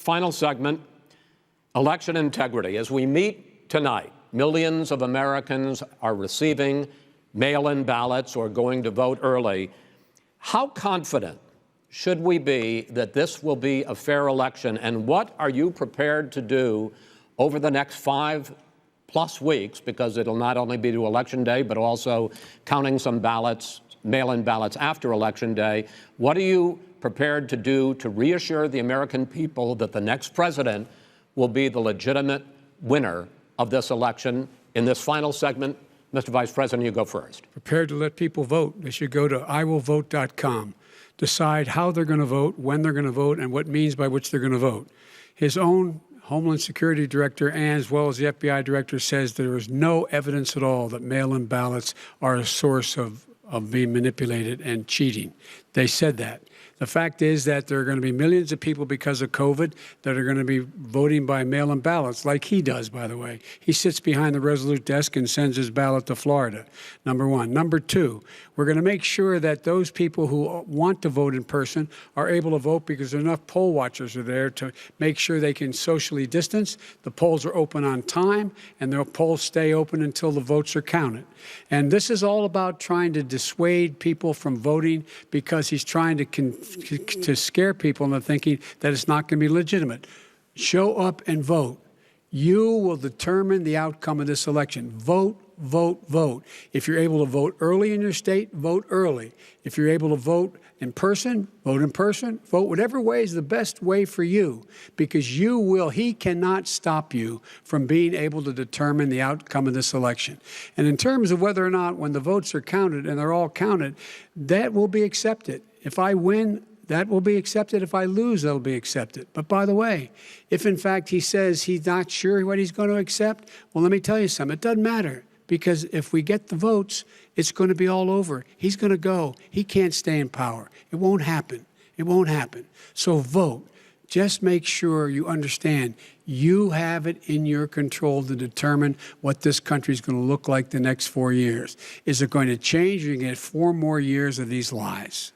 final segment, election integrity. As we meet tonight, millions of Americans are receiving mail-in ballots or going to vote early. How confident should we be that this will be a fair election? And what are you prepared to do over the next 5+ weeks, because it'll not only be to Election Day, but also counting some ballots, mail-in ballots after Election Day? What are you prepared to do to reassure the American people that the next president will be the legitimate winner of this election? In this final segment, Mr. Vice President, you go first. Prepared to let people vote. They should go to iwillvote.com, decide how they're going to vote, when they're going to vote, and what means by which they're going to vote. His own Homeland Security Director, and as well as the FBI Director, says there is no evidence at all that mail-in ballots are a source of being manipulated and cheating. They said that. The fact is that there are going to be millions of people because of COVID that are going to be voting by mail-in ballots, like he does, by the way. He sits behind the Resolute desk and sends his ballot to Florida, number one. Number two, we're going to make sure that those people who want to vote in person are able to vote because enough poll watchers are there to make sure they can socially distance. The polls are open on time, and the polls stay open until the votes are counted. And this is all about trying to dissuade people from voting because he's trying to scare people into thinking that it's not going to be legitimate. Show up and vote. You will determine the outcome of this election. Vote, vote, vote. If you're able to vote early in your state, vote early. If you're able to vote in person, vote in person. Vote whatever way is the best way for you, because he cannot stop you from being able to determine the outcome of this election. And in terms of whether or not when the votes are counted, and they're all counted, that will be accepted. If I win, that will be accepted. If I lose, that'll be accepted. But by the way, if in fact he says he's not sure what he's going to accept, well, let me tell you something. It doesn't matter, because if we get the votes, it's going to be all over. He's going to go. He can't stay in power. It won't happen. It won't happen. So vote. Just make sure you understand you have it in your control to determine what this country is going to look like the next 4 years. Is it going to change? Or are you going to get 4 more years of these lies?